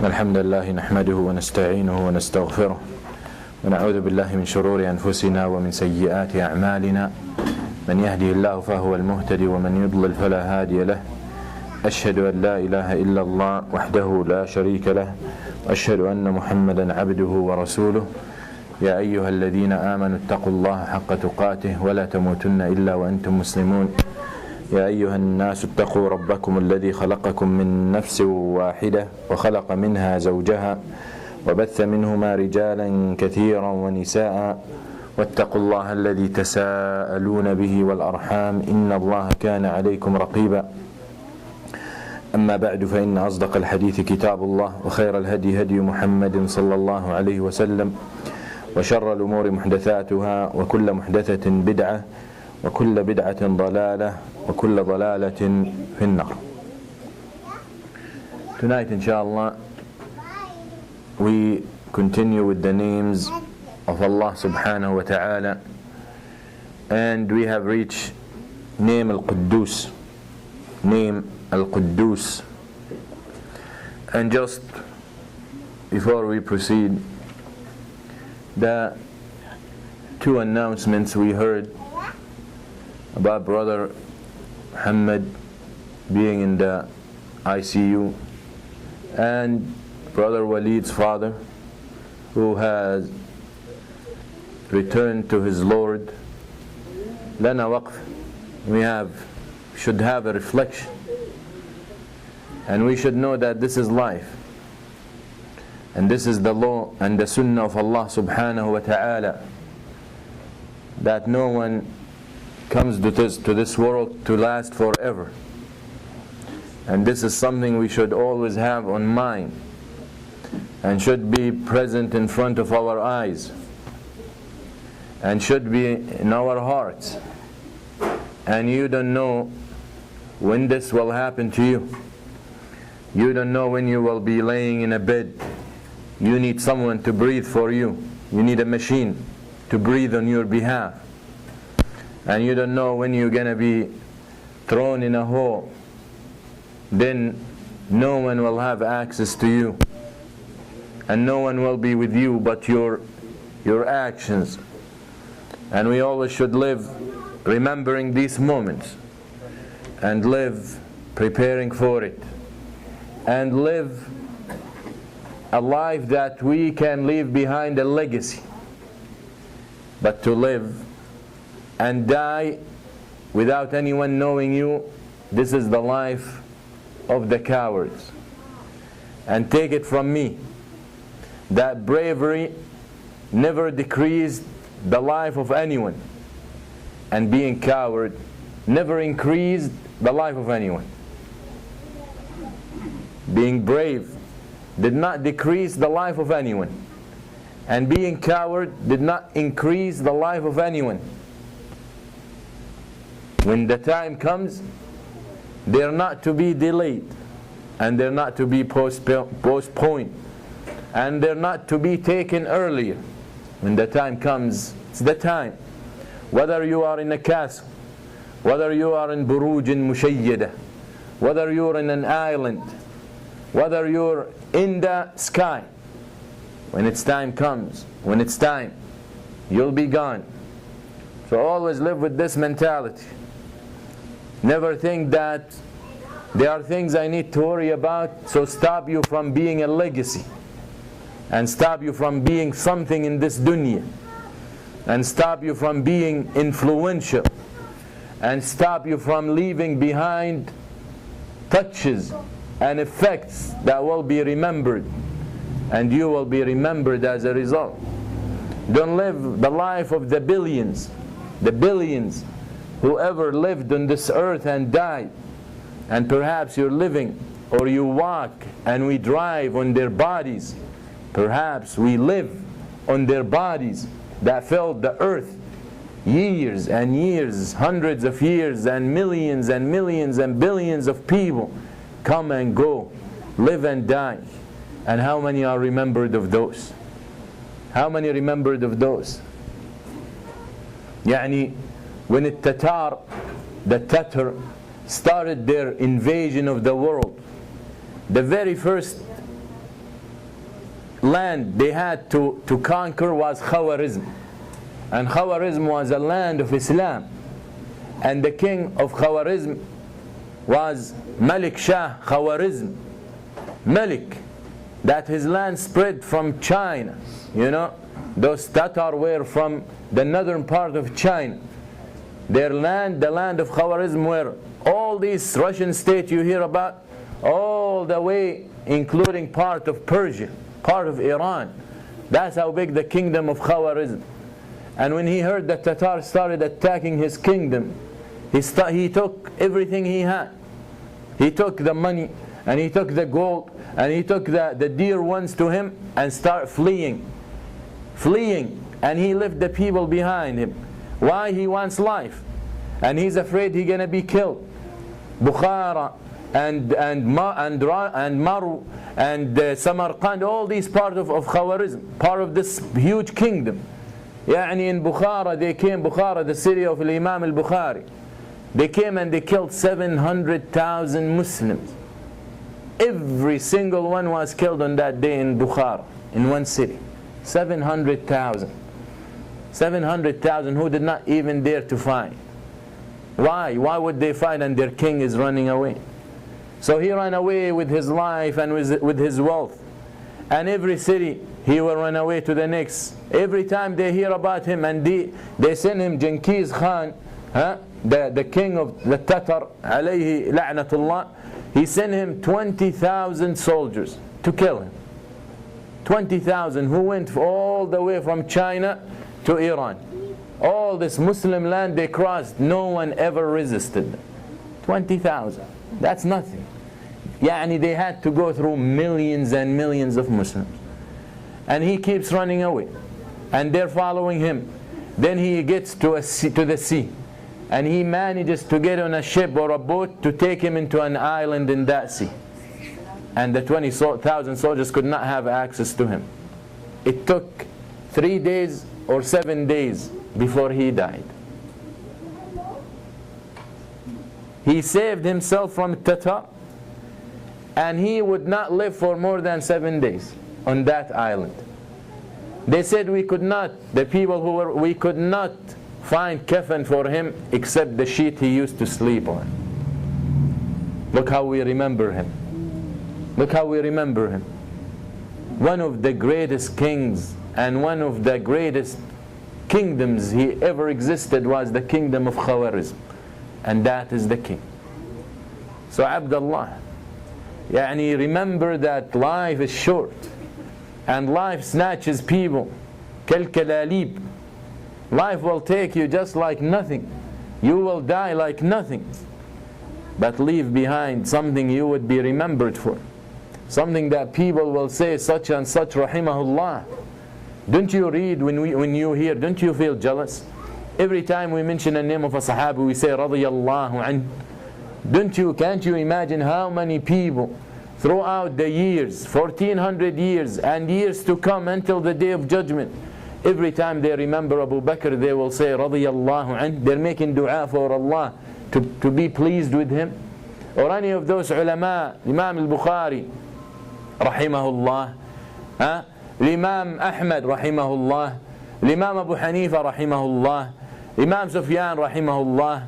الحمد لله نحمده ونستعينه ونستغفره ونعوذ بالله من شرور أنفسنا ومن سيئات أعمالنا من يهده الله فهو المهتدي ومن يضلل فلا هادي له أشهد أن لا إله إلا الله وحده لا شريك له وأشهد أن محمدا عبده ورسوله يا أيها الذين آمنوا اتقوا الله حق تقاته ولا تموتن إلا وأنتم مسلمون يا أيها الناس اتقوا ربكم الذي خلقكم من نفس واحدة وخلق منها زوجها وبث منهما رجالا كثيرا ونساء واتقوا الله الذي تساءلون به والأرحام إن الله كان عليكم رقيبا أما بعد فإن أصدق الحديث كتاب الله وخير الهدي هدي محمد صلى الله عليه وسلم وشر الأمور محدثاتها وكل محدثة بدعة وكل بدعة ضلالة وكل ضلالة في النار. Tonight inshallah we continue with the names of Allah subhanahu wa ta'ala, and we have reached name Al Quddus, name Al Quddus. And just before we proceed, the two announcements we heard about brother Muhammad being in the ICU and brother Walid's father who has returned to his Lord. Lana waqf, we should have a reflection, and we should know that this is life, and this is the law and the sunnah of Allah subhanahu wa ta'ala, that no one comes to this world to last forever. And this is something we should always have on mind and should be present in front of our eyes and should be in our hearts. And you don't know when this will happen to you. You don't know when you will be laying in a bed. You need someone to breathe for you. You need a machine to breathe on your behalf. And you don't know when you're going to be thrown in a hole. Then no one will have access to you. And no one will be with you but your actions. And we always should live remembering these moments, and live preparing for it, and live a life that we can leave behind a legacy. But to live and die without anyone knowing you, this is the life of the cowards. And take it from me, that bravery never decreased the life of anyone, and being coward never increased the life of anyone. Being brave did not decrease the life of anyone, and being coward did not increase the life of anyone. When the time comes, they're not to be delayed, and they're not to be postponed, and they're not to be taken earlier. When the time comes, it's the time. Whether you are in a castle, whether you are in burujin mushayyada, whether you're in an island, whether you're in the sky, when its time comes, when it's time, you'll be gone. So always live with this mentality. Never think that there are things I need to worry about, so stop you from being a legacy, and stop you from being something in this dunya, and stop you from being influential, and stop you from leaving behind touches and effects that will be remembered, and you will be remembered as a result. Don't live the life of the billions who ever lived on this earth and died. And perhaps you're living, or you walk and we drive on their bodies. Perhaps we live on their bodies that filled the earth years and years, hundreds of years, and millions and billions of people come and go, live and die. And how many are remembered of those? How many remembered of those? يعني when the Tatar started their invasion of the world, the very first land they had to conquer was Khawarizm. And Khawarizm was a land of Islam. And the king of Khawarizm was Malik Shah Khawarizm. Malik, that his land spread from China. You know, those Tatar were from the northern part of China. Their land, the land of Khawarizm, were all these Russian states you hear about, all the way, including part of Persia, part of Iran. That's how big the kingdom of Khawarizm. And when he heard that Tatar started attacking his kingdom, he took everything he had. He took the money, and he took the gold, and he took the dear ones to him, and started fleeing. And he left the people behind him. Why? He wants life, and he's afraid he's gonna be killed. Bukhara and Maru and Samarkand, all these part of Khawarizm, part of this huge kingdom. Yani in Bukhara, they came, Bukhara, the city of Imam al-Bukhari, they came and they killed 700,000 Muslims. Every single one was killed on that day in Bukhara, in one city. 700,000. 700,000 who did not even dare to fight. Why? Why would they fight and their king is running away? So he ran away with his life and with his wealth. And every city he will run away to the next. Every time they hear about him, and they send him Genghis Khan, the king of the Tatar, alayhi la'natullah, he sent him 20,000 soldiers to kill him. 20,000 who went all the way from China to Iran. All this Muslim land they crossed, no one ever resisted them. 20,000. That's nothing. Yani they had to go through millions and millions of Muslims. And he keeps running away. And they're following him. Then he gets to the sea. And he manages to get on a ship or a boat to take him into an island in that sea. And the 20,000 soldiers could not have access to him. It took 3 days or 7 days before he died. He saved himself from Tatar, and he would not live for more than 7 days on that island. They said we could not, the people who were, we could not find kafan for him except the sheet he used to sleep on. Look how we remember him. Look how we remember him. One of the greatest kings and one of the greatest kingdoms he ever existed was the kingdom of Khawarizm. And that is the king. So Abdullah, yani remember that life is short. And life snatches people. Kal-kalalib. Life will take you just like nothing. You will die like nothing. But leave behind something you would be remembered for. Something that people will say, such and such, rahimahullah. Don't you read when you hear, don't you feel jealous? Every time we mention the name of a Sahabi, we say, radiyallahu anhu. Can't you imagine how many people throughout the years, 1400 years and years to come until the day of judgment, every time they remember Abu Bakr, they will say, radiyallahu anhu. They're making dua for Allah to be pleased with him. Or any of those ulama, Imam al-Bukhari, rahimahullah, Imam Ahmad, rahimahullah, Imam Abu Hanifa, rahimahullah, Imam Sufyan, rahimahullah,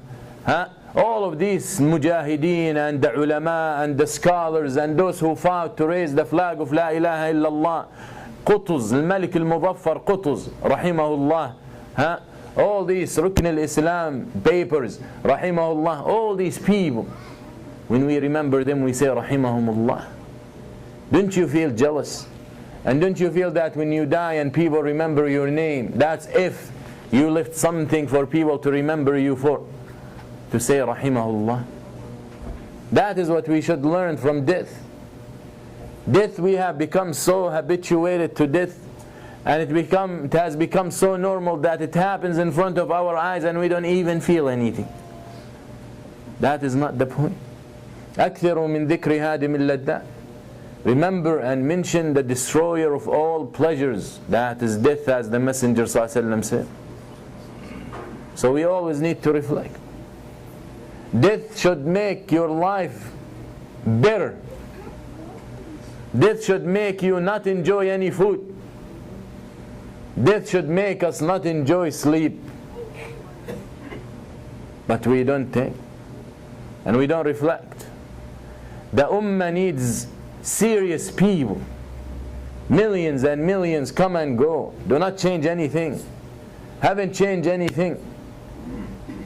all of these mujahideen and the ulama and the scholars and those who fought to raise the flag of La ilaha illallah, Quddus, al-Malik al-Muzaffar Quddus, rahimahullah, all these Rukn al-Islam papers, rahimahullah, all these people, when we remember them we say rahimahumullah. Don't you feel jealous? And don't you feel that when you die and people remember your name, that's if you left something for people to remember you for, to say rahimahullah. That is what we should learn from death. Death, we have become so habituated to death, and it has become so normal that it happens in front of our eyes and we don't even feel anything. That is not the point. أكثر من ذكر هادم اللذات. Remember and mention the destroyer of all pleasures, that is death, as the Messenger ﷺ said. So we always need to reflect. Death should make your life better. Death should make you not enjoy any food. Death should make us not enjoy sleep. But we don't think, and we don't reflect. The Ummah needs serious people. Millions and millions come and go. Do not change anything. Haven't changed anything.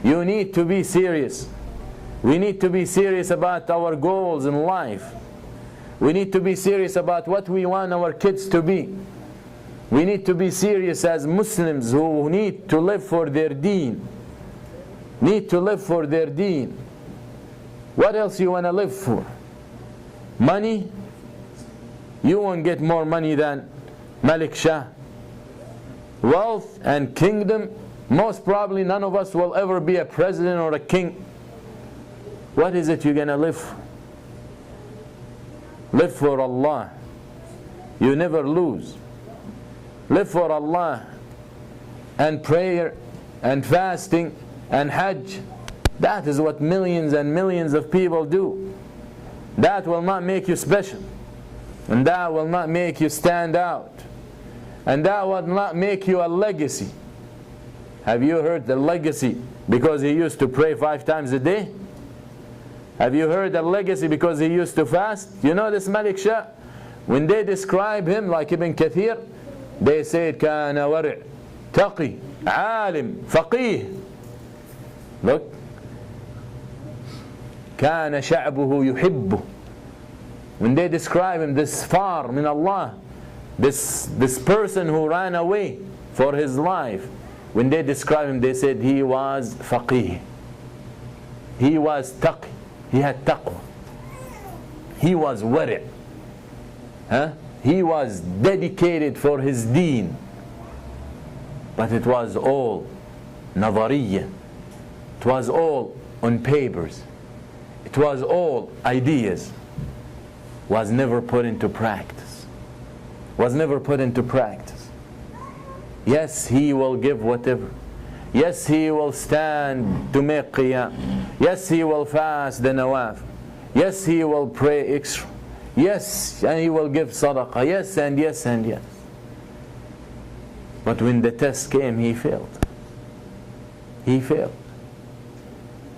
You need to be serious. We need to be serious about our goals in life. We need to be serious about what we want our kids to be. We need to be serious as Muslims who need to live for their deen. Need to live for their deen. What else you want to live for? Money? You won't get more money than Malik Shah. Wealth and kingdom? Most probably none of us will ever be a president or a king. What is it you're going to live for? Live for Allah. You never lose. Live for Allah and prayer and fasting and Hajj. That is what millions and millions of people do. That will not make you special, and that will not make you stand out, and that will not make you a legacy. Have you heard the legacy because he used to pray 5 times a day? Have you heard the legacy because he used to fast? You know this Malik Shah, when they describe him, like Ibn Kathir, they say كان ورع تقي عالم فقيه. Look, كان شعبه يحبه. When they describe him, this far min Allah, this person who ran away for his life, when they describe him, they said he was faqih. He was taqi. He had taqwa. He was wari'. He was dedicated for his deen. But it was all nadariyya. It was all on papers. It was all ideas. Was never put into practice. Was never put into practice. Yes, he will give whatever. Yes, he will stand to make qiyam. Yes, he will fast the nawaf. Yes, he will pray extra. Yes, and he will give sadaqah. Yes, and yes, and yes. But when the test came, he failed. He failed.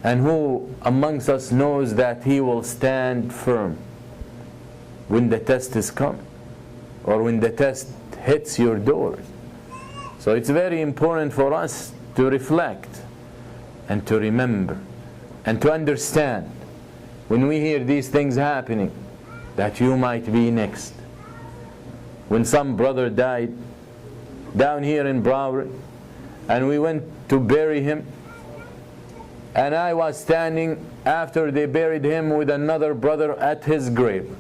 And who amongst us knows that he will stand firm when the test is come, or when the test hits your doors? So it's very important for us to reflect and to remember and to understand when we hear these things happening that you might be next. When some brother died down here in Broward and we went to bury him, and I was standing after they buried him with another brother at his grave,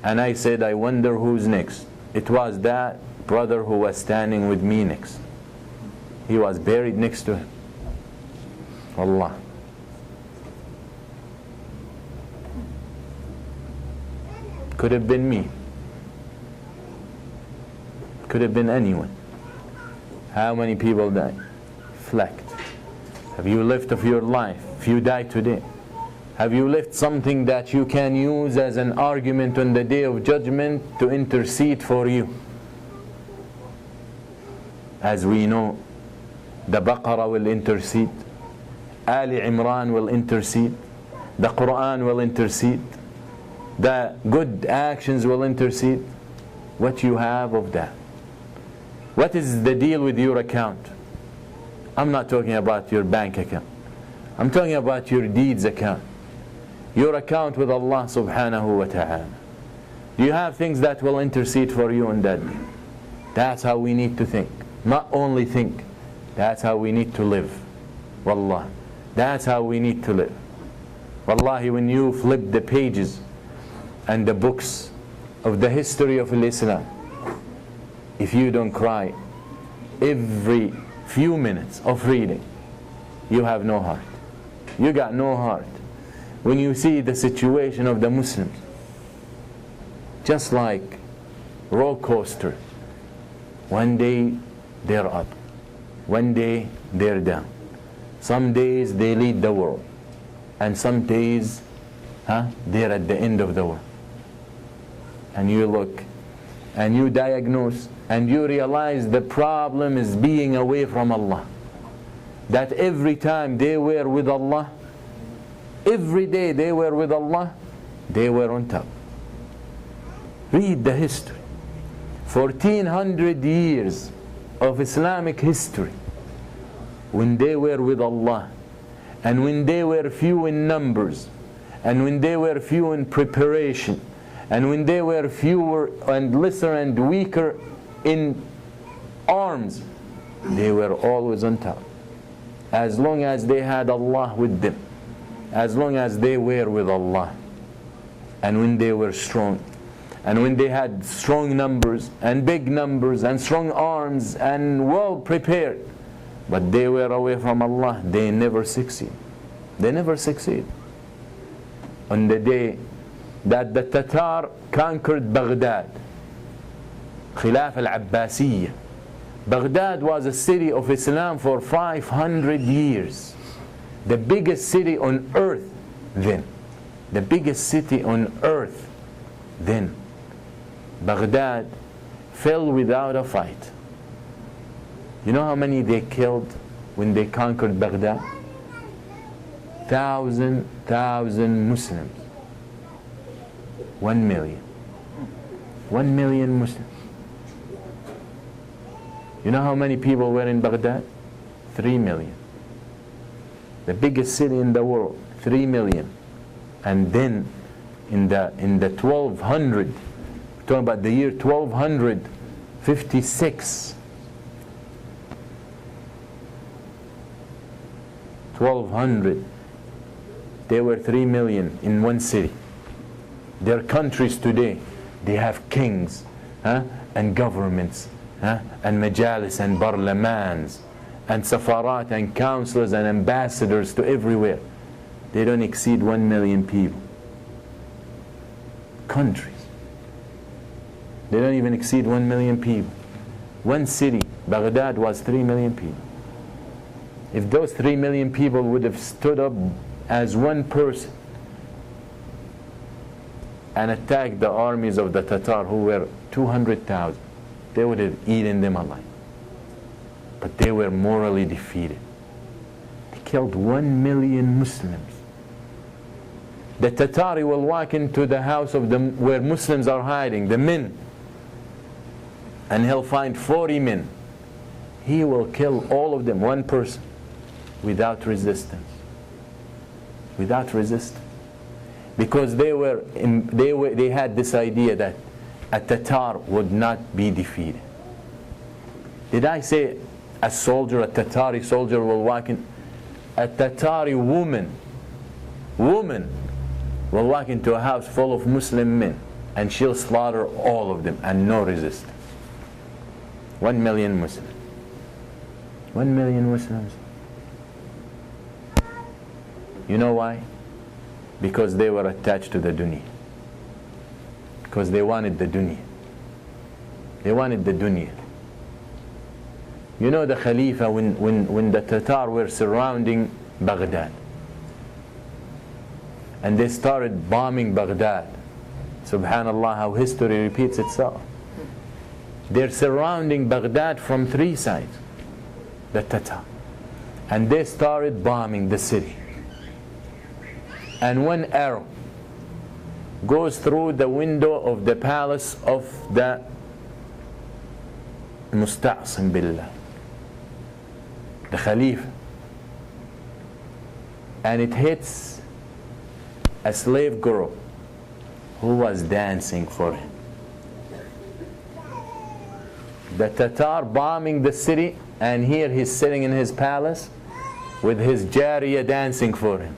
and I said, I wonder who's next. It was that brother who was standing with me next. He was buried next to him. Allah. Could have been me. Could have been anyone. How many people died? Reflect. Have you lived of your life? If you die today, have you left something that you can use as an argument on the day of judgment to intercede for you? As we know, the Baqarah will intercede, Ali Imran will intercede, the Quran will intercede, the good actions will intercede. What you have of that? What is the deal with your account? I'm not talking about your bank account. I'm talking about your deeds account. Your account with Allah subhanahu wa ta'ala. Do you have things that will intercede for you on that day? That's how we need to think. Not only think, that's how we need to live. Wallah. That's how we need to live. Wallahi, when you flip the pages and the books of the history of Islam, if you don't cry every few minutes of reading, you have no heart. You got no heart. When you see the situation of the Muslims, just like roller coaster, one day they're up, one day they're down. Some days they lead the world, and some days they're at the end of the world. And you look and you diagnose and you realize the problem is being away from Allah. That every time they were with Allah, every day they were with Allah, they were on top. Read the history. 1400 years of Islamic history, when they were with Allah, and when they were few in numbers, and when they were few in preparation, and when they were fewer and lesser and weaker in arms, they were always on top. As long as they had Allah with them, as long as they were with Allah, and when they were strong, and when they had strong numbers and big numbers and strong arms and well prepared, but they were away from Allah, they never succeed. They never succeed. On the day that the Tatar conquered Baghdad, Khilaf al-Abbasiyya, Baghdad was a city of Islam for 500 years. The biggest city on earth then. The biggest city on earth then. Baghdad fell without a fight. You know how many they killed when they conquered Baghdad? 1,000 Muslims. 1 million. 1 million Muslims. You know how many people were in Baghdad? 3 million. The biggest city in the world, 3 million. And then in the 1200, we're talking about the year 1256, 1200, there were 3 million in one city. Their countries today, they have kings and governments and majalis and parliaments and safarat and counselors and ambassadors to everywhere. They don't exceed 1 million people. Countries. They don't even exceed 1 million people. One city, Baghdad, was 3 million people. If those 3 million people would have stood up as one person and attacked the armies of the Tatar, who were 200,000, they would have eaten them alive. But they were morally defeated. They killed 1 million Muslims. The Tatari will walk into the house of them where Muslims are hiding, the men, and he'll find 40 men. He will kill all of them, one person, without resistance. Without resistance. Because they had this idea that a Tatar would not be defeated. Did I say a soldier, a Tatari soldier will walk in? A Tatari woman will walk into a house full of Muslim men and she'll slaughter all of them and no resistance. 1 million Muslims. 1 million Muslims. You know why? Because they were attached to the dunya. Because they wanted the dunya. They wanted the dunya. You know the Khalifa, when the Tatar were surrounding Baghdad and they started bombing Baghdad, subhanallah how history repeats itself. They're surrounding Baghdad from 3 sides, the Tatar, and they started bombing the city. And one arrow goes through the window of the palace of the Musta'sim Billah, the Khalifa, and it hits a slave girl who was dancing for him. The Tatar bombing the city, and here he's sitting in his palace with his Jariya dancing for him.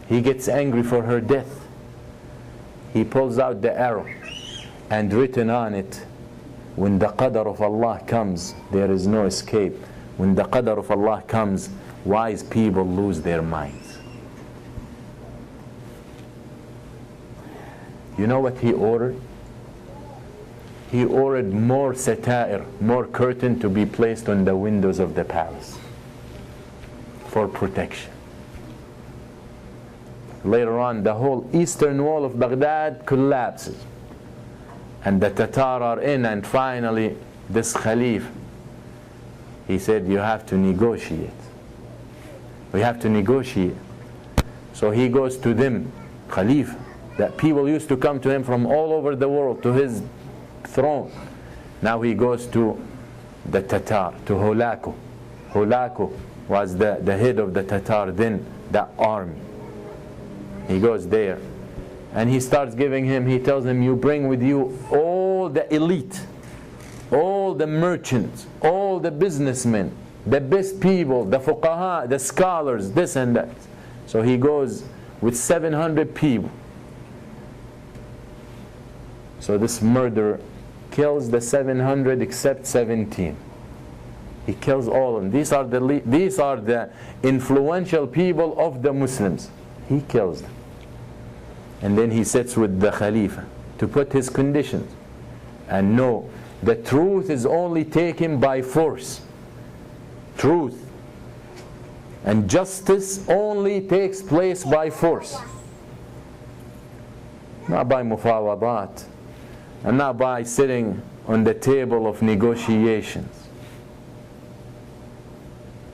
He gets angry for her death. He pulls out the arrow, and written on it, when the qadr of Allah comes, there is no escape. When the qadr of Allah comes, wise people lose their minds. You know what he ordered? He ordered more satair, more curtain to be placed on the windows of the palace for protection. later on the whole eastern wall of Baghdad collapses, and the Tatar are in, and finally this Khalif, he said, you have to negotiate. We have to negotiate. So he goes to them, Khalif, that people used to come to him from all over the world to his throne. Now he goes to the Tatar, to Hulaku. Hulaku was the head of the Tatar, then that army. He goes there and he starts giving him, he tells him, you bring with you all the elite, all the merchants, all the businessmen, the best people, the fuqaha, the scholars, this and that. So he goes with 700 people. So this murderer kills the 700 except 17. He kills all of them. These are the influential people of the Muslims. He kills them. And then he sits with the Khalifa to put his conditions. And no, the truth is only taken by force. Truth and justice only takes place by force. Not by mufawadat, and not by sitting on the table of negotiations.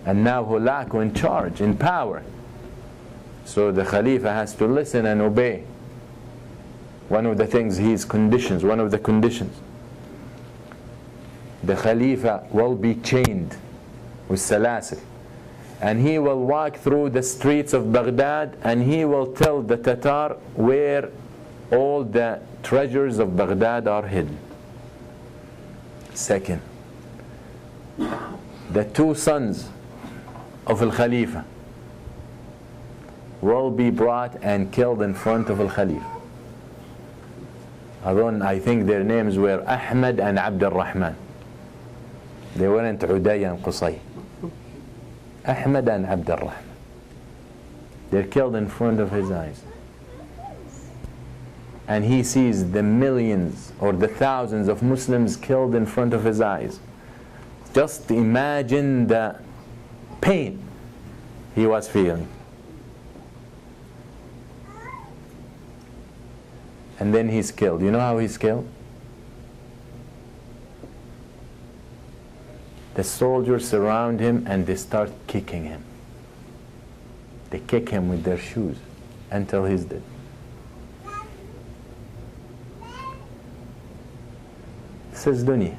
And now Hulaku in charge, in power. So the Khalifa has to listen and obey. One of the things, his conditions, one of the conditions, the Khalifa will be chained with salasil, and he will walk through the streets of Baghdad, and he will tell the Tatar where all the treasures of Baghdad are hidden. Second, the two sons of Al-Khalifa will be brought and killed in front of Al-Khalifa. I think their names were Ahmed and Abd al-Rahman. They weren't Uday and Qusay. Ahmed and Abd al-Rahman. They're killed in front of his eyes. And he sees the millions or the thousands of Muslims killed in front of his eyes. Just imagine the pain he was feeling. And then he's killed. You know how he's killed? The soldiers surround him and they start kicking him. They kick him with their shoes until he's dead. This is dunya.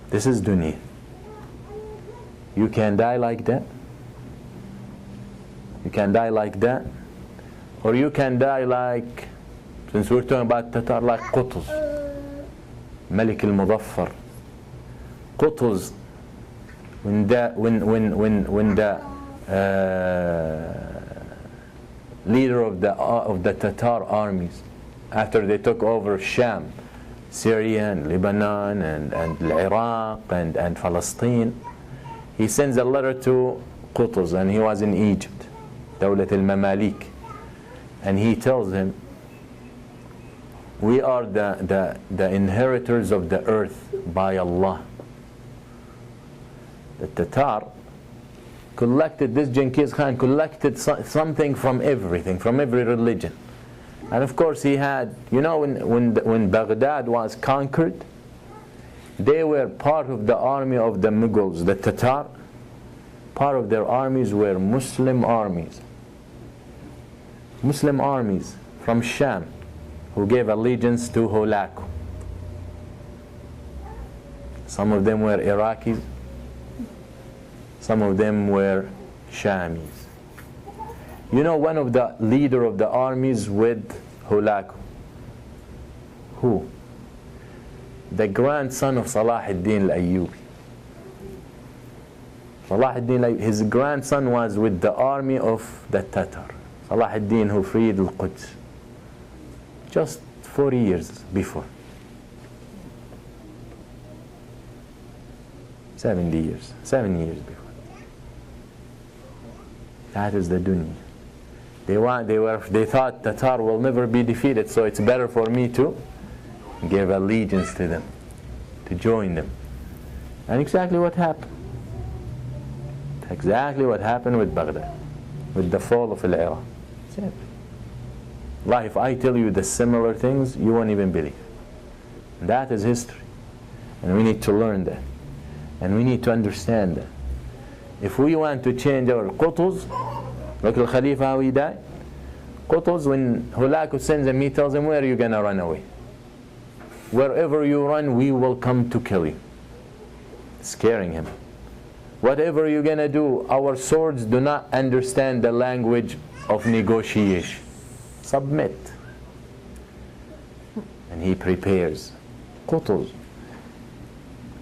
This is dunya. You can die like that. You can die like that. Or you can die like, since we're talking about Tatar, like Quddus, Malik al-Muzaffar. Quddus, when the leader of the Tatar armies, after they took over Sham, Syria and Lebanon and Iraq and Palestine, he sends a letter to Quddus, and he was in Egypt, Dawlat al-Mamalik, and he tells him, we are the inheritors of the earth by Allah. The Tatar collected, this Genghis Khan collected something from everything, from every religion. And of course he had, you know, when Baghdad was conquered, they were part of the army of the Mughals, the Tatar. Part of their armies were Muslim armies. Muslim armies from Sham who gave allegiance to Hulaku. Some of them were Iraqis, some of them were Shamis. You know one of the leader of the armies with Hulaku? Who? The grandson of Salah ad-Din al-Ayyubi. Salah ad-Din, his grandson was with the army of the Tatar. Salah ad-Din who freed Al-Quds. Just 40 years before. 7 years before. That is the dunya. They thought Tatar will never be defeated, so it's better for me to give allegiance to them, to join them. And exactly what happened. Exactly what happened with Baghdad, with the fall of Iraq. understand. Wallahi, if I tell you the similar things, you won't even believe. That is history. And we need to learn that. And we need to understand that. If we want to change our Qutuz, look at Khalifa how he died. Qutuz, when Hulaku sends him, he tells him, where are you going to run away? Wherever you run, we will come to kill you. Scaring him. Whatever you're going to do, our swords do not understand the language of negotiation. Submit. And he prepares. Qutuz.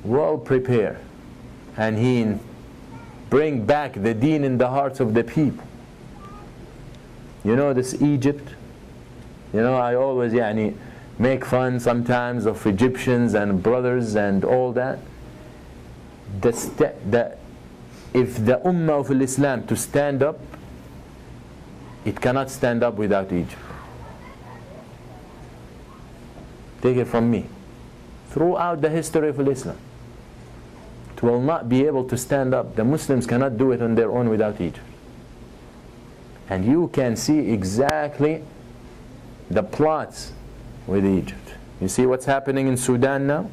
Well prepared. And he bring back the deen in the hearts of the people. You know this Egypt? You know, I always make fun sometimes of Egyptians and brothers and all that. If the Ummah of Islam to stand up, it cannot stand up without Egypt. Take it from me. Throughout the history of Islam, it will not be able to stand up. The Muslims cannot do it on their own without Egypt. And you can see exactly the plots with Egypt. You see what's happening in Sudan now?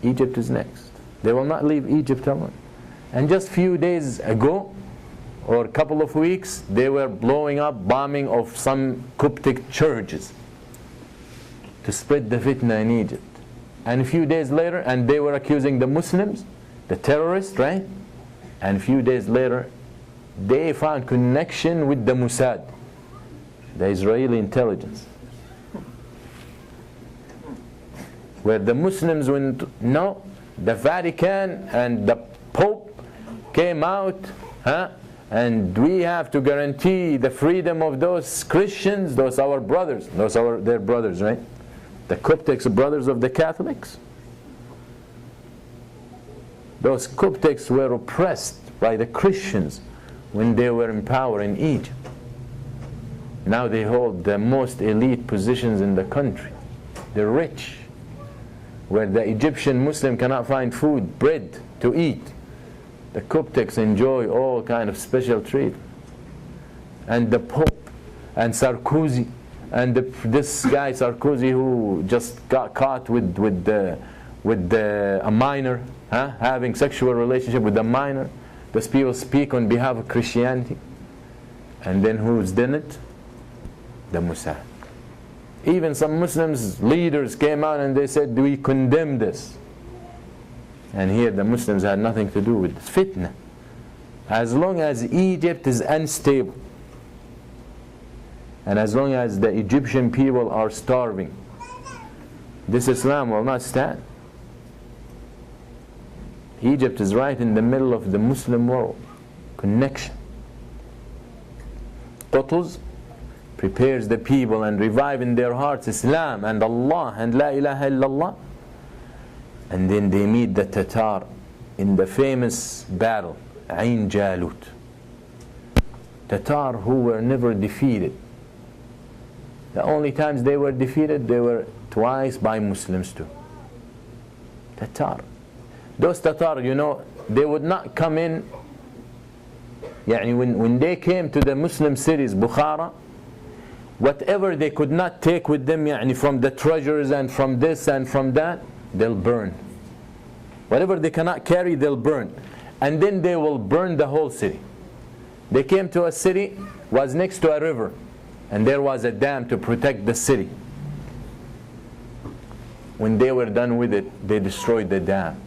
Egypt is next. They will not leave Egypt alone. And just few days ago, or a couple of weeks, they were blowing up, bombing of some Coptic churches to spread the fitna in Egypt. And a few days later, and they were accusing the Muslims, the terrorists, right? And a few days later, they found connection with the Mossad, the Israeli intelligence. Where the Muslims went, no, the Vatican and the Pope came out, and we have to guarantee the freedom of those Christians, those our brothers, their brothers, right? The Coptics are brothers of the Catholics. Those Coptics were oppressed by the Christians when they were in power in Egypt. Now they hold the most elite positions in the country. They're rich. Where the Egyptian Muslim cannot find food, bread to eat, the Coptics enjoy all kind of special treatment. And the Pope and Sarkozy and this guy Sarkozy who just got caught with a minor, having sexual relationship with a minor. Those people speak on behalf of Christianity. And then who's done it? The Mossad. Even some Muslims leaders came out and they said, we condemn this. And here the Muslims had nothing to do with this fitna. As long as Egypt is unstable, and as long as the Egyptian people are starving, this Islam will not stand. Egypt is right in the middle of the Muslim world. Connection. Qutuz prepares the people and revive in their hearts Islam and Allah and La ilaha illallah. And then they meet the Tatar in the famous battle, Ain Jalut. Tatar who were never defeated. The only times they were defeated, they were twice by Muslims too. Tatar. Those Tatar, you know, they would not come in. When they came to the Muslim cities, Bukhara, whatever they could not take with them, from the treasures and from this and from that, they'll burn. Whatever they cannot carry, they'll burn. And then they will burn the whole city. They came to a city, was next to a river, and there was a dam to protect the city. When they were done with it, they destroyed the dam.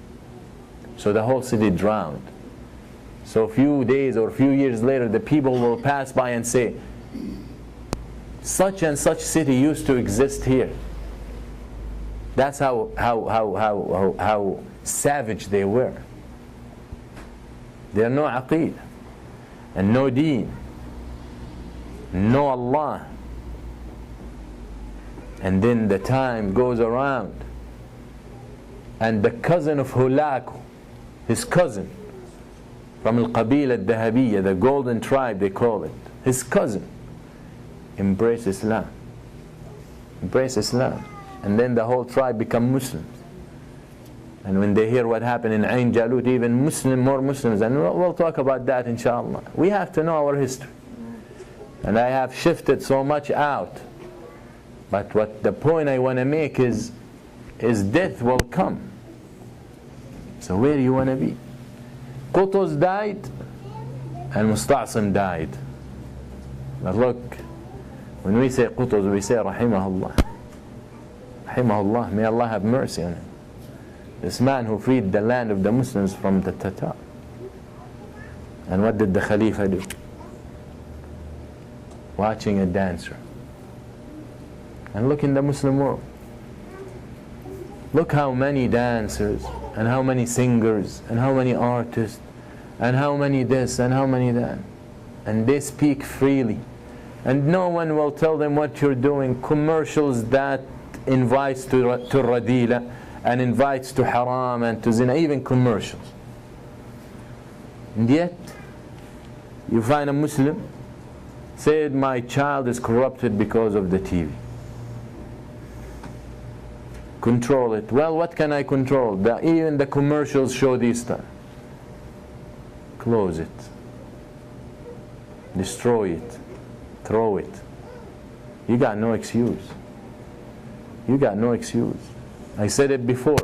So the whole city drowned. So a few days or a few years later, the people will pass by and say, such and such city used to exist here. That's how savage they were. There are no aqeedah and no deen, no Allah. And then the time goes around, and the cousin of Hulaku, his cousin from Al-Qabila Al-Dahabiyya, the golden tribe they call it, his cousin, embrace Islam. Embrace Islam. And then the whole tribe become Muslims. And when they hear what happened in Ain Jalut, even more Muslims, and we'll talk about that inshallah. We have to know our history. And I have shifted so much out. But what the point I want to make is death will come. So where do you want to be? Quddus died and Musta'sim died. But look, when we say Quddus, we say Rahimahullah. Rahimahullah, may Allah have mercy on him. This man who freed the land of the Muslims from the Tatar. And what did the Khalifa do? Watching a dancer. And look in the Muslim world. Look how many dancers, and how many singers, and how many artists, and how many this, and how many that. And they speak freely. And no one will tell them what you're doing. Commercials that invites to radila, and invites to haram, and to zina, even commercials. And yet, you find a Muslim said, my child is corrupted because of the TV. Control it. Well, what can I control? Even the commercials show this stuff. Close it. Destroy it. Throw it. You got no excuse. You got no excuse. I said it before.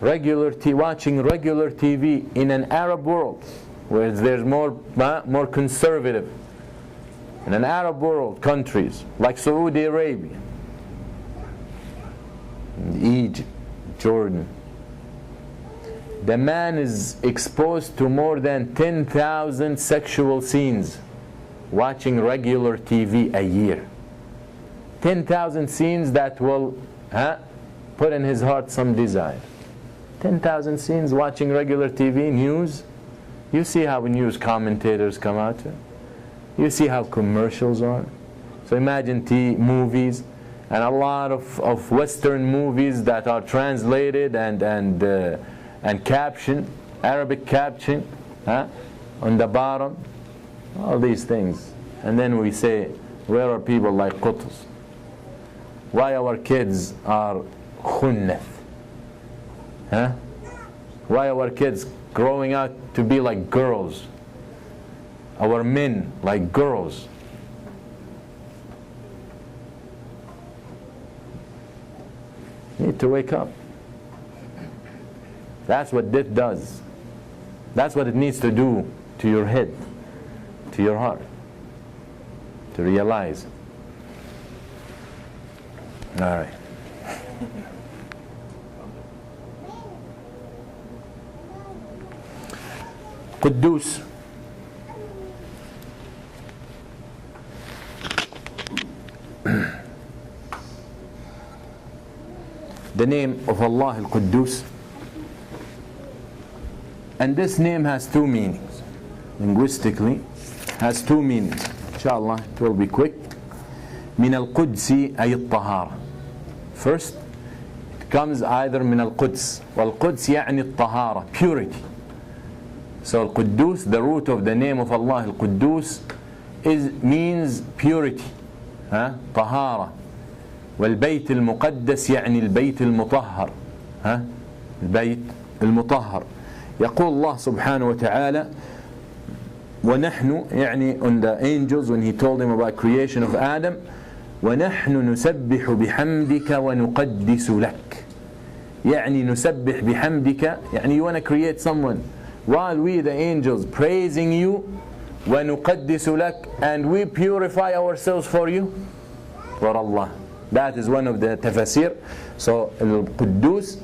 Watching regular TV in an Arab world where there's more conservative, in an Arab world, countries like Saudi Arabia, Egypt, Jordan, the man is exposed to more than 10,000 sexual scenes watching regular TV a year. 10,000 scenes that will put in his heart some desire. 10,000 scenes watching regular TV, news. You see how news commentators come out. You see how commercials are. So imagine movies, and a lot of Western movies that are translated and captioned, Arabic caption, on the bottom, all these things. And then we say, where are people like Quddus? Why our kids are khunnath? Why our kids growing out to be like girls? Our men like girls. You need to wake up. That's what death does. That's what it needs to do to your head, to your heart, to realize. All right. Quddus. The name of Allah Al-Quddus. And this name has two meanings. Linguistically, has two meanings. Inshallah, it will be quick. من القدس أي الطهارة. First, it comes either من القدس. والقدس يعني الطهارة, purity. So Al-Quddus, the root of the name of Allah Al-Quddus, means purity, طهارة. والبيت المقدس يعني البيت المطهر, البيت المطهر. يقول الله سبحانه وتعالى ونحن, يعني on the angels when he told them about creation of Adam, ونحن نسبح بحمدك ونقدس لك. يعني نسبح بحمدك, يعني you want to create someone while we the angels praising you, ونقدس لك, and we purify ourselves for you, for Allah. That is one of the tafasir. So Al-Quddus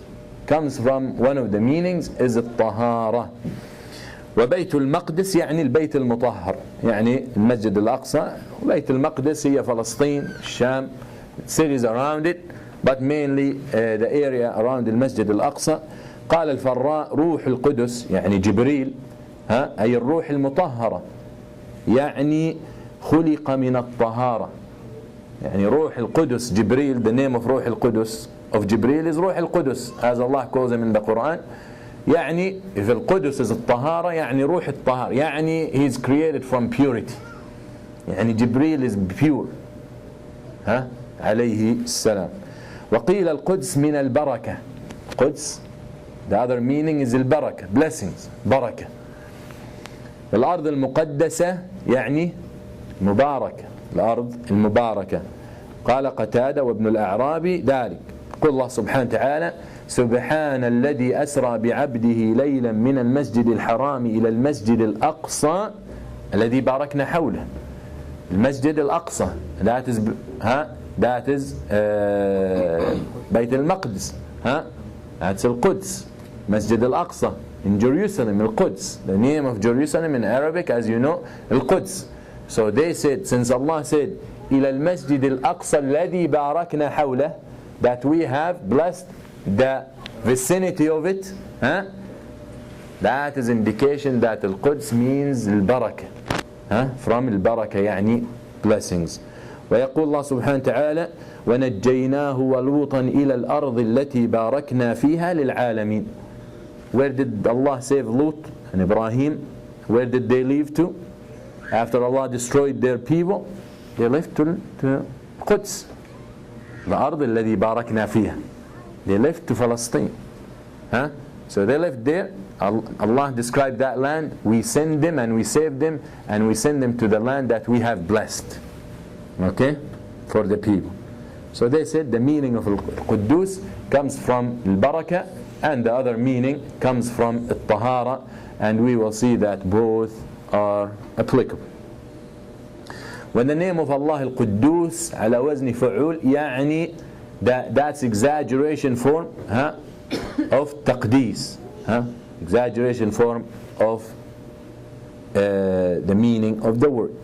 comes from, one of the meanings is الطهارة. وبيت المقدس يعني البيت المطهر, يعني المسجد الأقصى. وبيت المقدس هي فلسطين, الشام, cities around it, but mainly the area around المسجد الأقصى. قال الفراء روح القدس يعني جبريل, أي الروح المطهرة, يعني خلق من الطهارة. يعني روح القدس, Jibreel, the name of روح القدس of Jibreel is روح القدس, as Allah calls him in the Quran. يعني if القدس is الطهارة, يعني روح الطهارة, يعني he is created from purity. يعني Jibreel is pure, عليه السلام. وقيل القدس من البركة. قدس, the other meaning is البركة, blessings, بركة. الأرض المقدسة يعني مباركة, الأرض المباركة. قال قتادة وابن الأعرابي ذلك. يقول الله سبحانه وتعالى سبحان الذي أسرى بعبده ليلا من المسجد الحرام إلى المسجد الأقصى الذي باركنا حوله. المسجد الأقصى that is بيت المقدس that's القدس. مسجد الأقصى in Jerusalem, القدس. The name of Jerusalem in Arabic, as you know, القدس. So they said, since Allah said إلى المسجد الأقصى الذي باركنا حوله, that we have blessed the vicinity of it, that is indication that القدس means البركة, from البركة يعني blessings. ويقول الله سبحانه وتعالى ونجيناه ولوطا إلى الأرض التي باركنا فيها للعالمين. Where did Allah save Lut and Ibrahim? Where did they leave to? After Allah destroyed their people, they left to Quds, الأرض الذي باركنا فيها. They left to Palestine. So they left there. Allah described that land. We send them and we save them and we send them to the land that we have blessed. Okay? For the people. So they said the meaning of Al-Quddus comes from Al-Barakah, and the other meaning comes from Al-Tahara, and we will see that both are applicable. When the name of Allah Al-Quddus على وزن فعول يعني that's exaggeration form of taqdees, exaggeration form of the meaning of the word.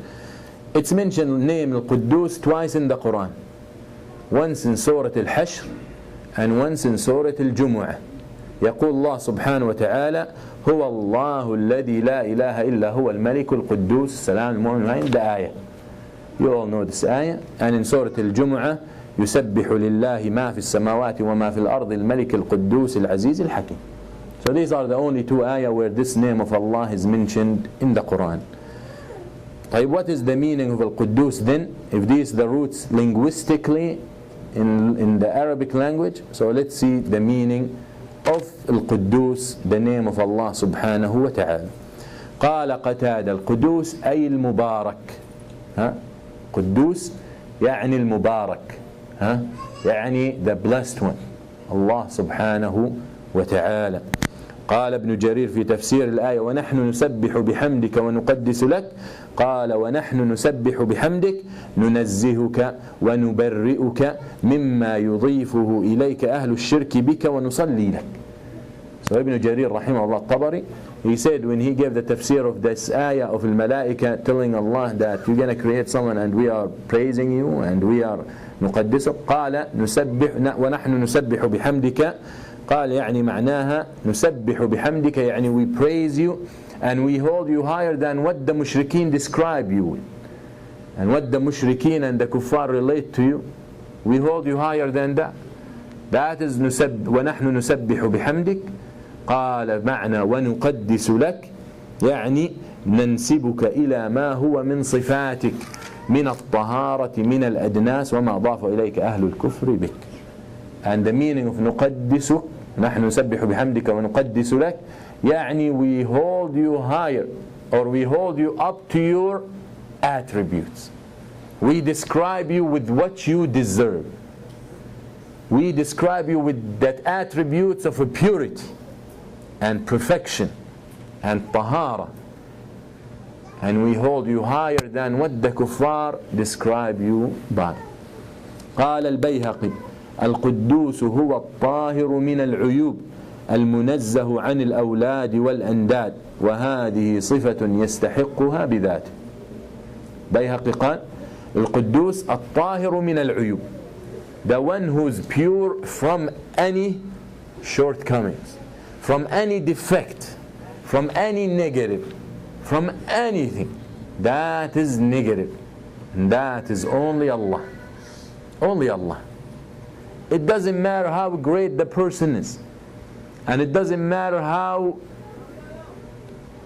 It's mentioned name Al-Quddus twice in the Quran. Once in Surah Al-Hashr and once in Surah Al-Jumu'ah. يقول الله سبحانه وتعالى هو الله الذي لا إله إلا هو الملك القدوس السلام المؤمن. The ayah. You all know this ayah. And in Surah Al-Jumu'ah يسبح لله ما في السماوات وما في الأرض الملك القدوس العزيز الحكيم. So these are the only two ayah where this name of Allah is mentioned in the Quran. طيب, what is the meaning of Al-Quddus then? If these are the roots linguistically in the Arabic language, so let's see the meaning of Al-Quddus, the name of Allah subhanahu wa ta'ala. قال قتادة القدوس أي المبارك. قدوس يعني المبارك, يعني the blessed one, Allah subhanahu wa ta'ala. قال ابن جرير في تفسير الآية ونحن نسبح بحمدك ونقدس لك. قال ونحن نسبح بحمدك ننزهك ونبرئك مما يضيفه إليك أهل الشرك بك ونصلي لك. So Ibn Jarir rahimahullah Tabari, he said when he gave the tafsir of this ayah of al-malaika telling Allah that you're going to create someone and we are praising you and we are نقدسك, قال نسبح ونحن نسبح بحمدك. قال يعني معناها نسبح بحمدك يعني we praise you and we hold you higher than what the mushrikeen describe you with, and what the mushrikeen and the kuffar relate to you. We hold you higher than that. That is ونحن نسبح بحمدك. قال معنى ونقدس لك يعني ننسبك إلى ما هو من صفاتك من الطهارة من الأدناس وما أضاف إليك أهل الكفر بك. And the meaning of نقدسك نحن نسبح بحمدك ونقدس لك يعني we hold you higher, or we hold you up to your attributes. We describe you with what you deserve. We describe you with that attributes of purity and perfection and tahara, and we hold you higher than what the kuffar describe you by. قال البيهقي القدوس هو الطاهر من العيوب المنزه عن الأولاد والأنداد وهذه صفة يستحقها بذاته. بيهقي قال القدوس الطاهر من العيوب, the one who is pure from any shortcomings, from any defect, from any negative, from anything that is negative, and that is only Allah. Only Allah. It doesn't matter how great the person is, and it doesn't matter how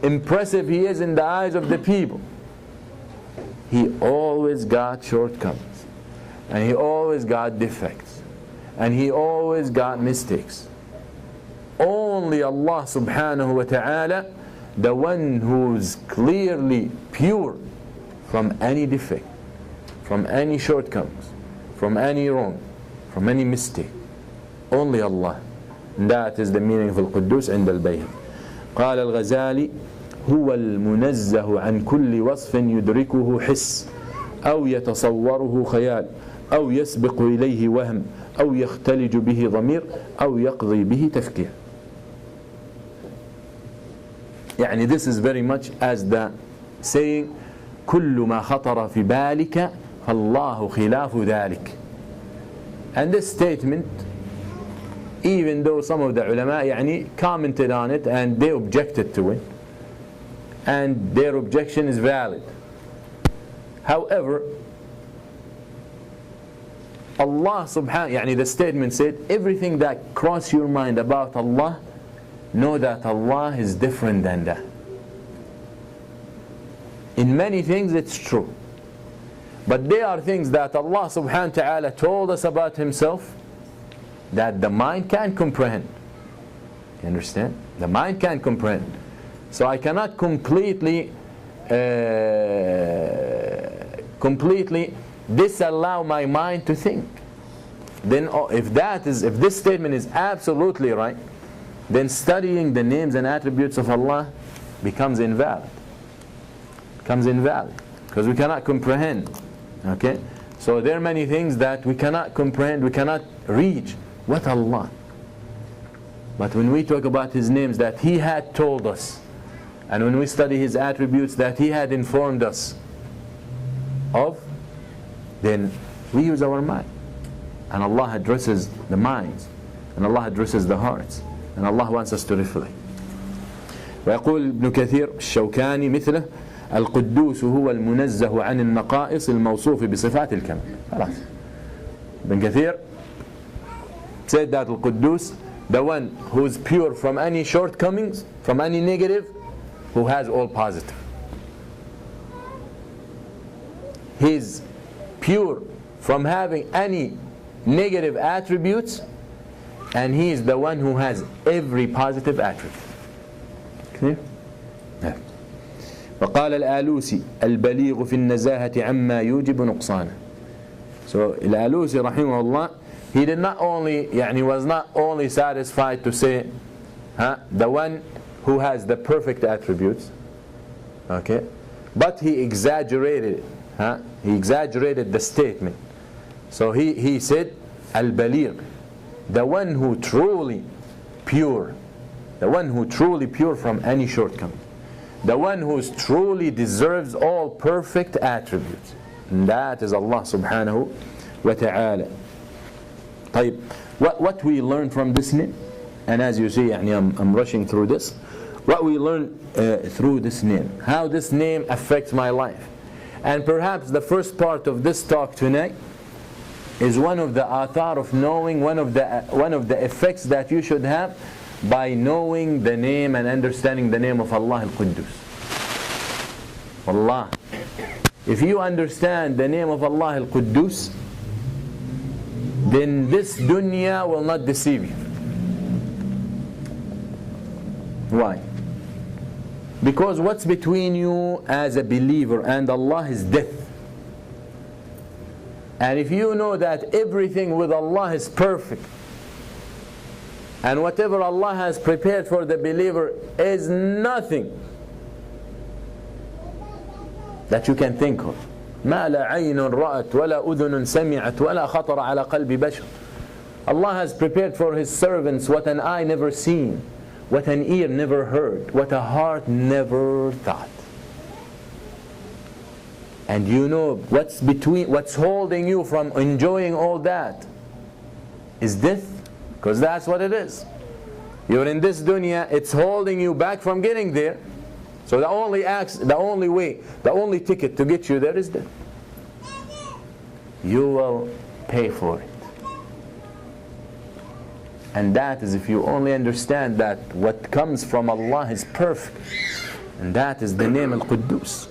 impressive he is in the eyes of the people. He always got shortcomings, and he always got defects, and he always got mistakes. Only Allah subhanahu wa ta'ala, the one who's clearly pure from any defect, from any shortcomings, from any wrong, from any mistake. Only Allah. And that is the meaning of Al-Quddus عند البيهقي. قال الغزالي هو المنزه عن كل وصف يدركه حس أو يتصوره خيال أو يسبق إليه وهم أو يختلج به ضمير أو يقضي به تفكير. يعني this is very much as the saying كل ما خطر في بالك فالله خلاف ذلك. And this statement, even though some of the ulama يعني commented on it and they objected to it, and their objection is valid. However, Allah subhanahu, يعني the statement said, everything that crosses your mind about Allah, know that Allah is different than that. In many things it's true, but there are things that Allah subhanahu wa ta'ala told us about Himself that the mind can't comprehend. You understand? The mind can't comprehend. So I cannot completely disallow my mind to think. Then if this statement is absolutely right, then studying the names and attributes of Allah becomes invalid. Because we cannot comprehend. Okay? So there are many things that we cannot comprehend, we cannot reach. What Allah? But when we talk about His names that He had told us, and when we study His attributes that He had informed us of, then we use our mind. And Allah addresses the minds, and Allah addresses the hearts, and Allah wants us to reflect. ويقول ابن كثير الشوكاني مثله القدوس هو المنزه عن النقائص الموصوف بصفات الكمال. خلاص. Ibn Kathir said that Al-Quddus, the one who is pure from any shortcomings, from any negative, who has all positive. He is pure from having any negative attributes, and He is the one who has every positive attribute. Clear? Yeah. وقال الآلوسي البليغ في النزاهة عما يوجب نقصانه. So الآلوسي رحمه الله, he did not only, يعني was not only satisfied to say the one who has the perfect attributes, okay, but he exaggerated it. He exaggerated the statement. So he said al-baligh, the one who truly pure, the one who truly pure from any shortcoming, the one who truly deserves all perfect attributes, and that is Allah subhanahu wa ta'ala. طيب, what we learn from this name, and as you see, I'm rushing through this, what we learn through this name, how this name affects my life. And perhaps the first part of this talk tonight is one of the athar of knowing, one of the effects that you should have by knowing the name and understanding the name of Allah Al-Quddus. Allah, if you understand the name of Allah Al-Quddus, then this dunya will not deceive you. Why? Because what's between you as a believer and Allah is death. And if you know that everything with Allah is perfect, and whatever Allah has prepared for the believer is nothing that you can think of. ما لا عين رأت ولا أذن سمعت ولا خطر على قلب بشر. Allah has prepared for His servants what an eye never seen, what an ear never heard, what a heart never thought. And you know what's holding you from enjoying all that is death, because that's what it is. You're in this dunya, it's holding you back from getting there. So the only way, the only ticket to get you there is death. You will pay for it. And that is if you only understand that what comes from Allah is perfect. And that is the name Al-Quddus.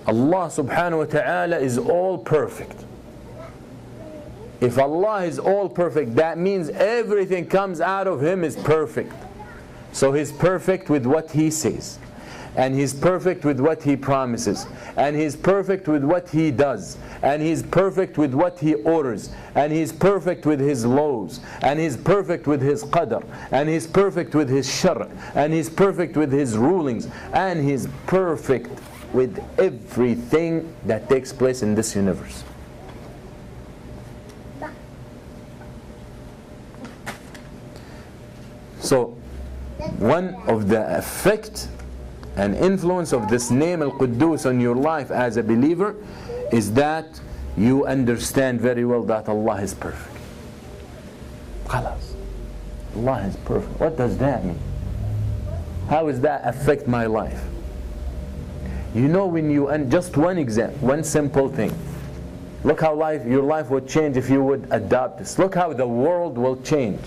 Allah subhanahu wa ta'ala is all perfect. If Allah is all perfect, that means everything comes out of Him is perfect. So He's perfect with what He says. and He's perfect with what He promises, and He's perfect with what He does, and He's perfect with what He orders, and He's perfect with His laws, and He's perfect with His qadr, and He's perfect with His shar', and He's perfect with His rulings, and He's perfect with everything that takes place in this universe. So one of the effect and influence of this name Al-Quddus on your life as a believer is that you understand very well that Allah is perfect. Khalas. Allah is perfect. What does that mean? How does that affect my life? You know, when you, and just one example, one simple thing. Look how your life would change if you would adopt this. Look how the world will change.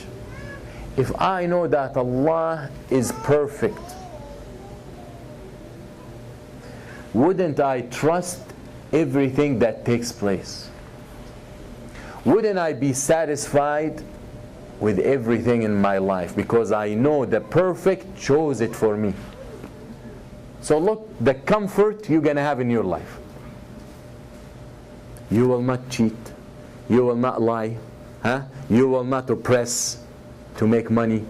If I know that Allah is perfect, wouldn't I trust everything that takes place? Wouldn't I be satisfied with everything in my life because I know the perfect chose it for me? So look, the comfort you're going to have in your life. You will not cheat. You will not lie. You will not oppress to make money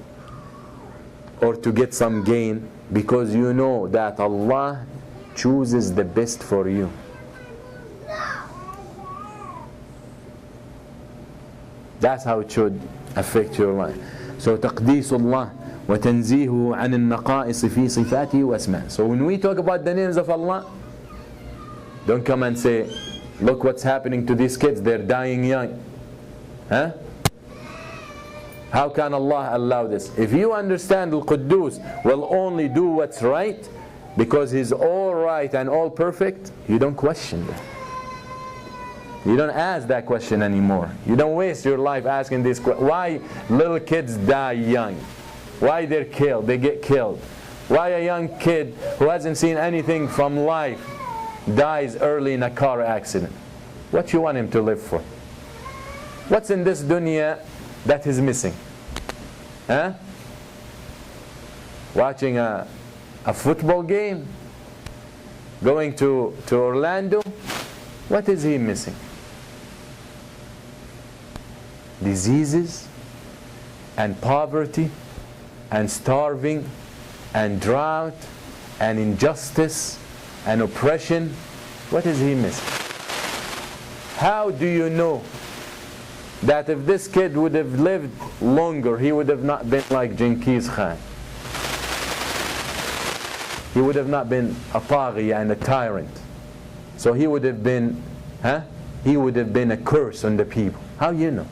or to get some gain, because you know that Allah chooses the best for you. That's how it should affect your life. So تقديس الله وتنزيهه عن النقائص في صفاته واسمائه. So when we talk about the names of Allah, don't come and say, look what's happening to these kids, they're dying young. How can Allah allow this? If you understand Al-Quddus will only do what's right because He's all right and all perfect, you don't question that. You don't ask that question anymore. You don't waste your life asking this question. Why little kids die young? Why they're killed? They get killed. Why a young kid who hasn't seen anything from life dies early in a car accident? What you want him to live for? What's in this dunya that is missing? Watching a football game? Going to Orlando? What is he missing? Diseases and poverty and starving and drought and injustice and oppression. What is he missing? How do you know that if this kid would have lived longer, he would have not been like Genghis Khan? He would have not been a taghi and a tyrant. So he would have been, he would have been a curse on the people. How you know?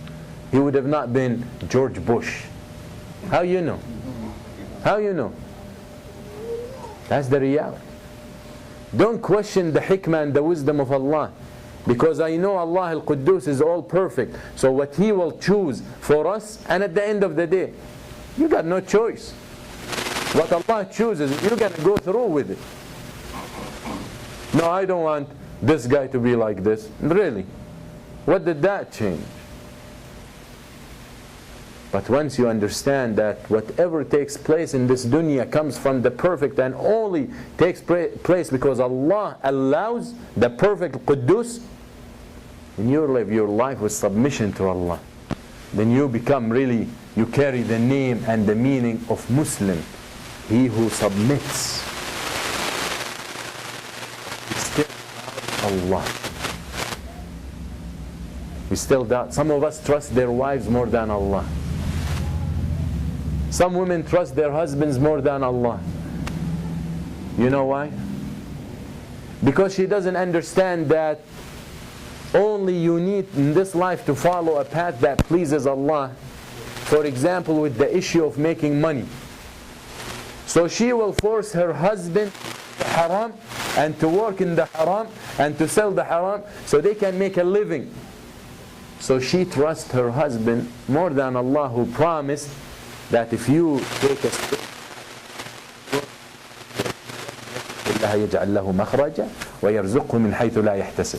He would have not been George Bush. How you know? How you know? That's the reality. Don't question the hikmah and the wisdom of Allah, because I know Allah Al-Quddus is all perfect. So what He will choose for us, and at the end of the day, you got no choice. What Allah chooses, you're going to go through with it. No, I don't want this guy to be like this. Really? What did that change? But once you understand that whatever takes place in this dunya comes from the perfect and only takes place because Allah allows the perfect Quddus, then you live your life with submission to Allah. Then you become really, you carry the name and the meaning of Muslim. He who submits. Allah. We still doubt. Some of us trust their wives more than Allah. Some women trust their husbands more than Allah. You know why? Because she doesn't understand that only you need in this life to follow a path that pleases Allah. For example, with the issue of making money. So she will force her husband to haram and to work in the haram and to sell the haram so they can make a living. So she trusts her husband more than Allah, who promised that if you take a step, يجعل له مخرجا ويرزقه من حيث لا يحتسب.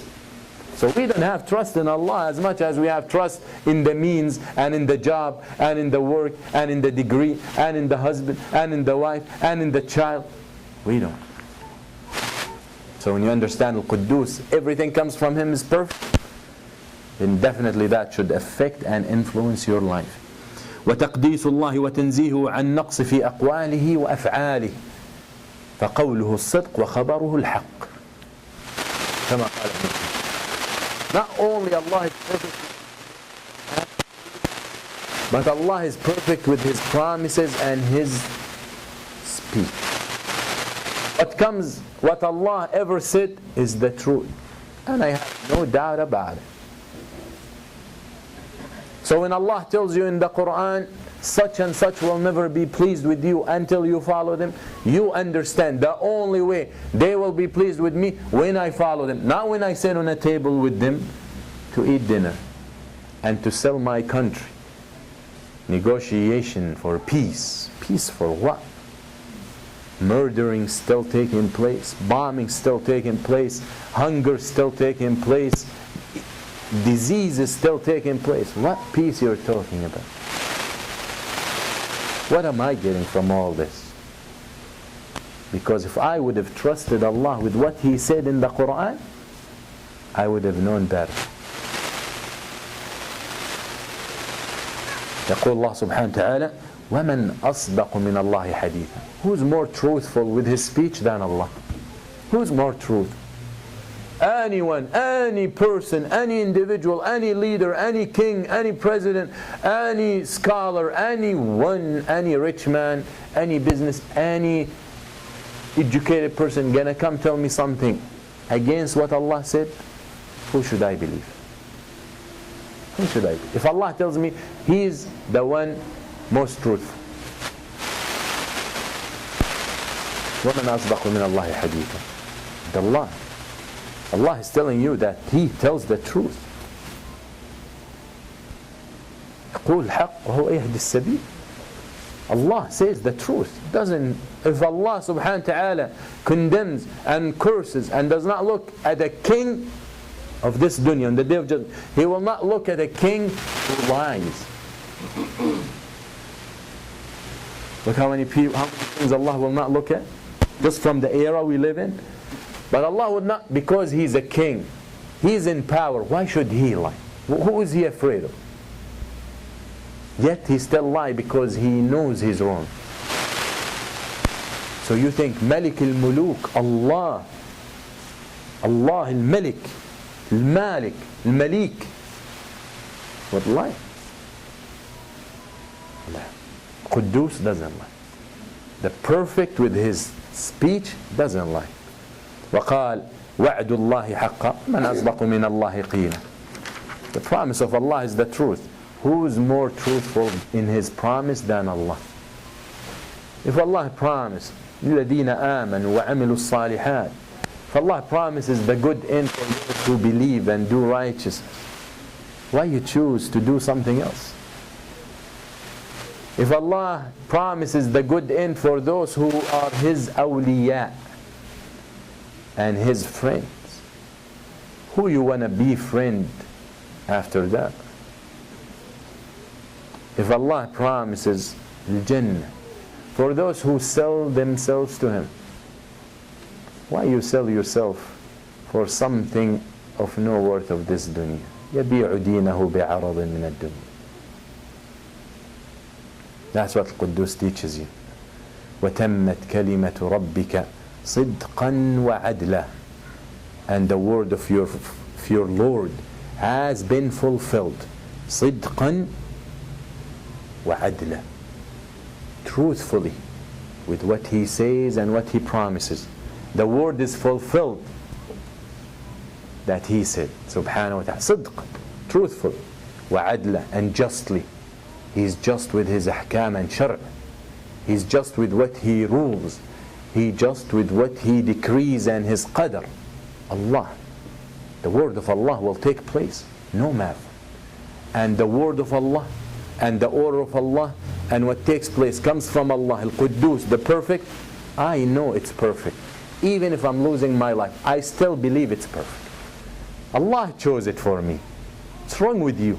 So we don't have trust in Allah as much as we have trust in the means and in the job and in the work and in the degree and in the husband and in the wife and in the child. We don't. So when you understand Al-Quddus, everything comes from Him is perfect, then definitely that should affect and influence your life. وتقديس الله وتنزيهه عن نقص في أقواله وأفعاله فقوله الصدق وخبره الحق كما قال ابن. Not only Allah is perfect, but Allah is perfect with His promises and His speech. What Allah ever said is the truth, and I have no doubt about it. So when Allah tells you in the Quran, such and such will never be pleased with you until you follow them, you understand the only way they will be pleased with me when I follow them, not when I sit on a table with them to eat dinner and to sell my country. Negotiation for peace. Peace for what? Murdering still taking place, bombing still taking place, hunger still taking place, disease is still taking place. What peace you're talking about? What am I getting from all this? Because if I would have trusted Allah with what He said in the Quran, I would have known better. يقول الله سبحانه وتعالى وَمَنْ أَصْدَقُ مِنَ اللَّهِ حَدِيثًا. Who's more truthful with his speech than Allah? Who's more truthful? Anyone, any person, any individual, any leader, any king, any president, any scholar, anyone, any rich man, any business, any educated person gonna come tell me something against what Allah said? Who should I believe? Who should I believe? If Allah tells me He is the one most truthful, وَمَنْ أَصْدَقُ مِنَ اللَّهِ حَدِيثًا. Allah is telling you that He tells the truth. يقول الحق وهو يهدي السبيل. Allah says the truth. If Allah subhanahu wa ta'ala condemns and curses and does not look at a king of this dunya on the day of judgment, He will not look at a king who lies. Look how many things Allah will not look at, just from the era we live in. But Allah would not, because He's a king, He's in power. Why should He lie? Who is He afraid of? Yet He still lies because He knows He's wrong. So you think Malik al-Muluk, Allah al-Malik, al-Malik, al-Malik would lie? Quddus doesn't lie. The perfect with His speech doesn't lie. وقال وعد الله حقا من أصدق من الله قيلا. The promise of Allah is the truth. Who is more truthful in His promise than Allah? If Allah promised للذين آمنوا وعملوا الصالحات, if Allah promises the good end for those who believe and do righteousness, why you choose to do something else? If Allah promises the good end for those who are His awliya and His friends, who you want to be friend after that? If Allah promises Jannah for those who sell themselves to Him, why you sell yourself for something of no worth of this dunya? يَبِيعُ دِينَهُ بِعَرَضٍ مِنَ الدُّنْيا. That's what Quddus teaches you. وَتَمَّتْ كَلِمَةُ رَبِّكَ صِدْقًا وَعَدْلًا. And the word of your Lord has been fulfilled. صِدْقًا وَعَدْلًا. Truthfully, with what He says and what He promises. The word is fulfilled that He said, subhanahu wa ta'ala. صِدْقًا, truthful. وَعَدْلًا, and justly. He's just with His ahkam and shar'. He's just with what He rules. He's just with what He decrees and His qadr. Allah. The word of Allah will take place, no matter. And the word of Allah and the order of Allah and what takes place comes from Allah. Al-Quddus, the perfect. I know it's perfect. Even if I'm losing my life, I still believe it's perfect. Allah chose it for me. What's wrong with you?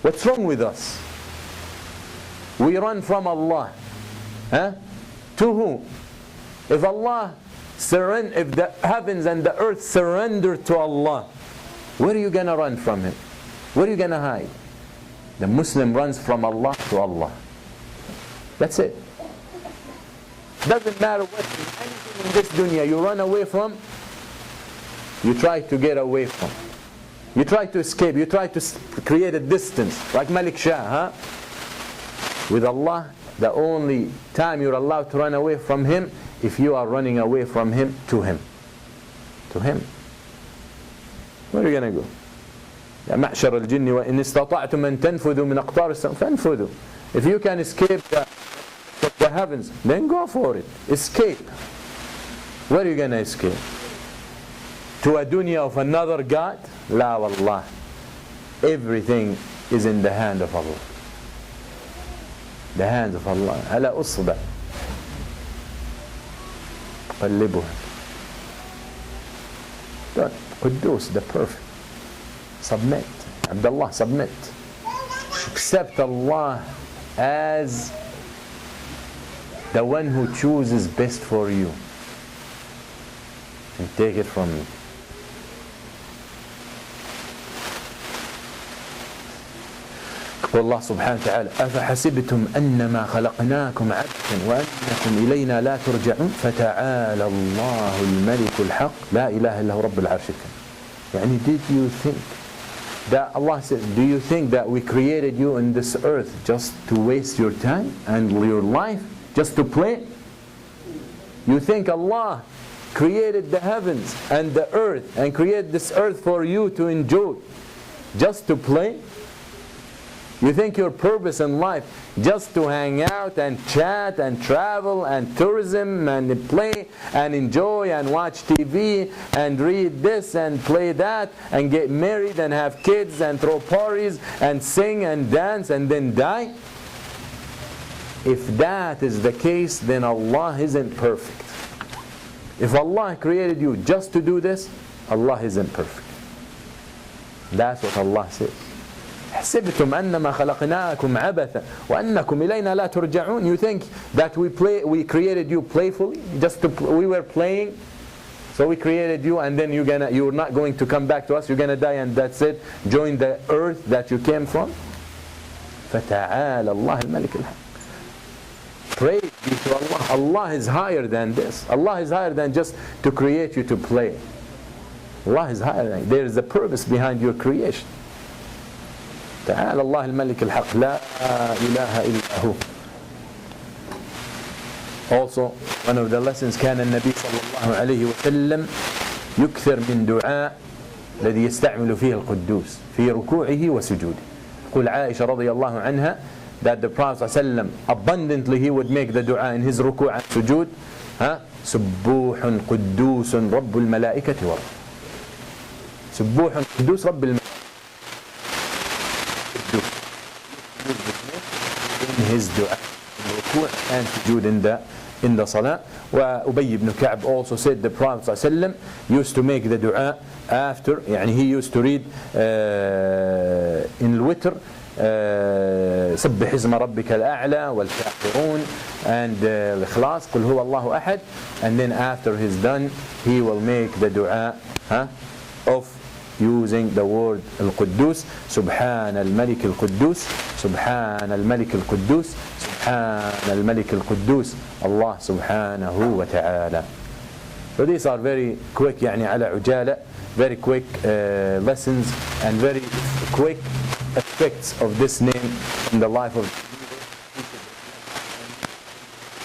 What's wrong with us? We run from Allah. To whom? If Allah if the heavens and the earth surrender to Allah, where are you going to run from Him? Where are you going to hide? The Muslim runs from Allah to Allah. That's it. Doesn't matter what, anything in this dunya you run away from, you try to get away from. You try to escape, you try to create a distance, like Malik Shah, With Allah, the only time you're allowed to run away from Him, if you are running away from Him to Him. To Him. Where are you going to go? يا معشر الجن وإن استطعتم أن تنفذوا من أقطار السماء فانفذوا. If you can escape the heavens, then go for it. Escape. Where are you going to escape? To a dunya of another God? La wallah. Everything is in the hand of Allah. The hands of Allah. على أصبع قلبها. But Quddus, the perfect. Submit. Abdullah, submit. Accept Allah as the one who chooses best for you. And take it from me. يقول الله سبحانه وتعالى أفحسبتم أنما خلقناكم عبثا وأنكم إلينا لا ترجعون فتعالى الله الملك الحق لا إله إلا هو رب العرش الكريم. يعني did you think that Allah said, do you think that we created you in this earth just to waste your time and your life, just to play? You think Allah created the heavens and the earth and created this earth for you to enjoy, just to play? You think your purpose in life just to hang out and chat and travel and tourism and play and enjoy and watch TV and read this and play that and get married and have kids and throw parties and sing and dance and then die? If that is the case, then Allah isn't perfect. If Allah created you just to do this, Allah isn't perfect. That's what Allah says. حسبتم أنما خلقناكم عبثا وأنكم إلينا لا ترجعون. You think that we created you playfully, we were playing, so we created you and then you're not going to come back to us, you're gonna die and that's it, join the earth that you came from? فتعالى الله الملك الحق. Praise be to Allah. Allah is higher than this. Allah is higher than just to create you to play. Allah is higher than, there is a purpose behind your creation. تعالى الله الملك الحق لا إله إلا هو. Also, one of the lessons كان النبي صلى الله عليه وسلم يكثر من دعاء الذي يستعمل فيه القدوس في ركوعه وسجوده. قل عائشة رضي الله عنها that the Prophet صلى الله عليه وسلم abundantly he would make the dua in his ركوع and سجود. سبوح قدوس رب الملائكة والروح. سبوح قدوس رب الملائكة. In his dua, ruku' and sujood in the salah. Ubay ibn Ka'b also said the Prophet ﷺ used to make the dua after, يعني he used to read in الوتر سبح اسم ربك الأعلى والكافرون and الإخلاص قل هو الله أحد, and then after he's done he will make the dua of using the word القدوس سبحان الملك القدوس سبحان الملك القدوس سبحان الملك القدوس الله سبحانه وتعالى. So these are very quick يعني على عجالة, very quick lessons and very quick effects of this name in the life of the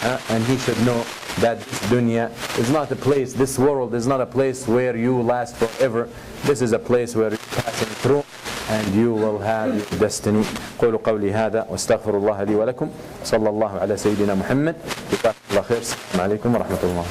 believer. And he should know that this dunya is not a place, this world is not a place where you last forever. This is a place where you're passing through and you will have your destiny. قولوا قولي هذا واستغفر الله لي ولكم. صلى الله على سيدنا محمد. جزاكم الله خير. السلام عليكم ورحمة الله.